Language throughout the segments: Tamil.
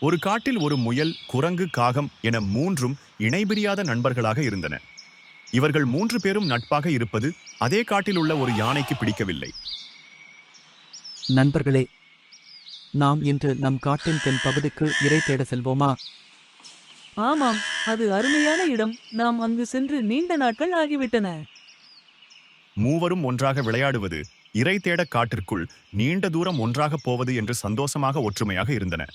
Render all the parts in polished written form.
ஒரு காட்டில் ஒரு முயல், குரங்கு, காகம் என மூன்றும் இணைபிரியாத நண்பர்களாக இருந்தன. இவர்கள் 3 பேரும் நட்பாக இருப்பது அதே காட்டில் உள்ள ஒரு யானைக்கு பிடிக்கவில்லை. நண்பர்களே, நாம் இன்று நம் காட்டின் தென் பகுதிக்கு இரை தேட செல்வோமா? ஆமாம், அது அருமையான இடம். நாம் அங்கு சென்று நீண்ட நாட்கள் ஆகிவிட்டன. மூவரும் ஒன்றாக விளையாடுவது, இரை தேட காட்டிற்குள் நீண்ட தூரம் ஒன்றாக போவது என்று சந்தோஷமாக ஒற்றுமையாக இருந்தன.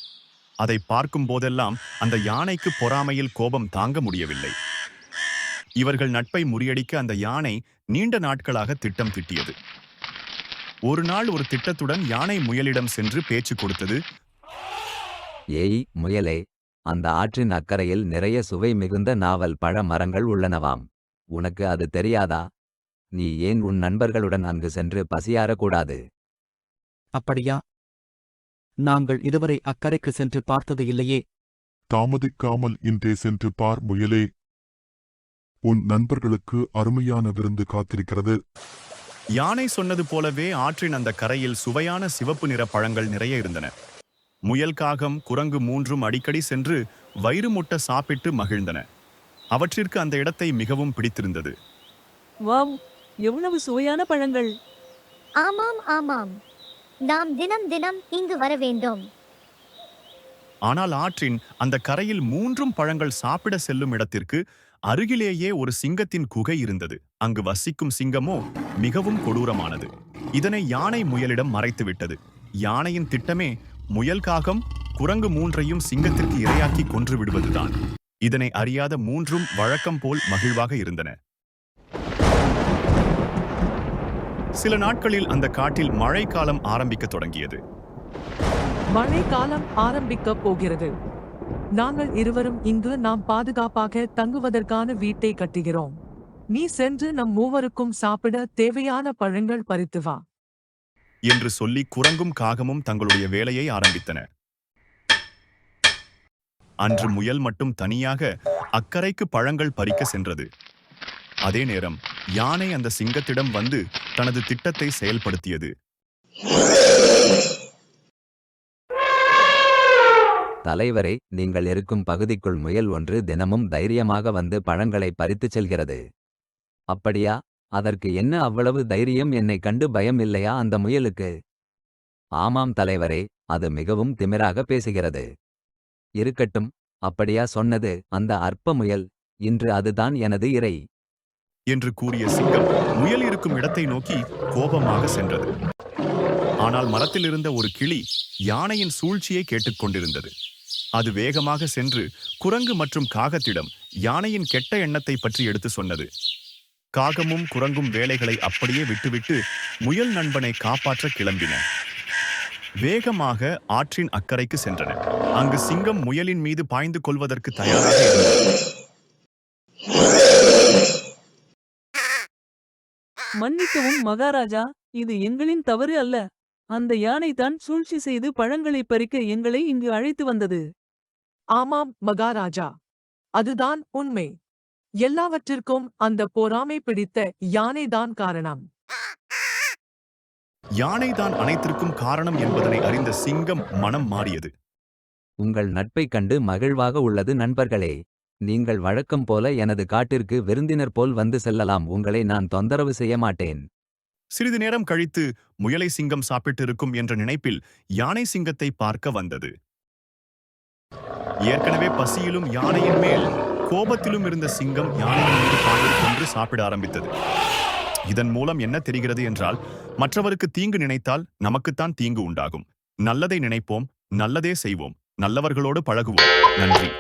அதை பார்க்கும் போதெல்லாம் அந்த யானைக்கு பொறாமையில் கோபம் தாங்க முடியவில்லை. இவர்கள் நட்பை முறியடிக்க அந்த யானை நீண்ட நாட்களாக திட்டம் திட்டியது. ஒரு நாள் ஒரு திட்டத்துடன் யானை முயலிடம் சென்று பேச்சு கொடுத்தது. ஏய் முயலே, அந்த ஆற்றின் அக்கறையில் நிறைய சுவை மிகுந்த நாவல் பழ மரங்கள் உள்ளனவாம். உனக்கு அது தெரியாதா? நீ ஏன் உன் நண்பர்களுடன் அங்கு சென்று பசியாறக்கூடாது? அப்படியா? நாங்கள் இதுவரை அக்கறைக்கு சென்று பார்த்தது இல்லையே. தாமதிக்காமல் இன்றே சென்று பார் முயலே. உன் நண்பர்களுக்கு அருமையான விருந்து காத்திருக்கிறது. யானை சொன்னது போலவே ஆற்றின் அந்த கரையில் சுவையான சிவப்பு நிற பழங்கள் நிறைய இருந்தன. முயல், காகம், குரங்கு மூன்றும் அடிக்கடி சென்று வயிறு முட்ட சாப்பிட்டு மகிழ்ந்தன. அவற்றிற்கு அந்த இடத்தை மிகவும் பிடித்திருந்தது. வாவ், எவ்வளவு சுவையான பழங்கள்! ஆமாம் ஆமாம், நாம் தினம் தினம் இங்கு வர வேண்டும். ஆனால் ஆற்றின் அந்த கரையில் மூன்றும் பழங்கள் சாப்பிட செல்லும் இடத்திற்கு அருகிலேயே ஒரு சிங்கத்தின் குகை இருந்தது. அங்கு வசிக்கும் சிங்கமோ மிகவும் கொடூரமானது. இதனை யானை முயலிடம் மறைத்துவிட்டது. யானையின் திட்டமே முயல், காகம், குரங்கு மூன்றையும் சிங்கத்திற்கு இரையாக்கி கொன்று விடுவதுதான். இதனை அறியாத மூன்றும் வழக்கம் போல் மகிழ்வாக இருந்தன. சில நாட்களில் அந்த காட்டில் மழைக்காலம் ஆரம்பிக்க தொடங்கியது. மழை காலம் ஆரம்பிக்கப் போகிறது. நாங்கள் இருவரும் இங்கு நாம் பாதுகாப்பாக தங்குவதற்கான வீட்டை கட்டுகிறோம். நீ சென்று நம் மூவருக்கும் சாப்பிட தேவையான பழங்கள் பறித்து வா என்று சொல்லி குரங்கும் காகமும் தங்களுடைய வேலையை ஆரம்பித்தன. அன்று முயல் மட்டும் தனியாக அக்கரைக்கு பழங்கள் பறிக்க சென்றது. அதே நேரம் யானை அந்த சிங்கத்திடம் வந்து தனது திட்டத்தை செயல்படுத்தியது. தலைவரே, நீங்கள் இருக்கும் பகுதிக்குள் முயல் ஒன்று தினமும் தைரியமாக வந்து பழங்களை பறித்துச் செல்கிறது. அப்படியா? அதற்கு என்ன அவ்வளவு தைரியம்? என்னை கண்டு பயம் இல்லையா அந்த முயலுக்கு? ஆமாம் தலைவரே, அது மிகவும் திமிராக பேசுகிறது. இருக்கட்டும், அப்படியா சொன்னது அந்த அற்ப முயல்? இன்று அதுதான் எனது இரை என்று கூறிய சிங்கம் முயல் இருக்கும் இடத்தை நோக்கி கோபமாக சென்றது. ஆனால் மரத்தில் இருந்த ஒரு கிளி யானையின் சூழ்ச்சியை கேட்டுக்கொண்டிருந்தது. அது வேகமாக சென்று குரங்கு மற்றும் காகத்திடம் யானையின் கெட்ட எண்ணத்தை பற்றி எடுத்து சொன்னது. காகமும் குரங்கும் வேலைகளை அப்படியே விட்டுவிட்டு முயல் நண்பனை காப்பாற்ற கிளம்பின. வேகமாக ஆற்றின் அக்கறைக்கு சென்றன. அங்கு சிங்கம் முயலின் மீது பாய்ந்து கொள்வதற்கு தயாராக இருந்தது. மன்னிக்கவும் மகாராஜா, இது எங்களின் தவறு அல்ல. அந்த யானை தான் சூழ்ச்சி செய்து பழங்களை பறிக்க எங்களை இங்கு அழைத்து வந்தது. ஆமாம் மகாராஜா, அதுதான் உண்மை. எல்லாவற்றிற்கும் அந்த பொறாமை பிடித்த யானைதான் காரணம். யானைதான் அனைத்திற்கும் காரணம் என்பதனை அறிந்த சிங்கம் மனம் மாறியது. உங்கள் நட்பைக் கண்டு மகிழ்வாக உள்ளது நண்பர்களே. நீங்கள் வழக்கம் போல எனது காட்டிற்கு விருந்தினர் போல் வந்து செல்லலாம். உங்களை நான் தொந்தரவு செய்ய மாட்டேன். சிறிது நேரம் கழித்து முயலை சிங்கம் சாப்பிட்டு இருக்கும் என்ற நினைப்பில் யானை சிங்கத்தை பார்க்க வந்தது. ஏற்கனவே பசியிலும் யானையின் மேல் கோபத்திலும் இருந்த சிங்கம் யானையின் மீது பாய்ந்து கொன்று சாப்பிட ஆரம்பித்தது. இதன் மூலம் என்ன தெரிகிறது என்றால், மற்றவருக்கு தீங்கு நினைத்தால் நமக்குத்தான் தீங்கு உண்டாகும். நல்லதை நினைப்போம், நல்லதே செய்வோம், நல்லவர்களோடு பழகுவோம். நன்றி.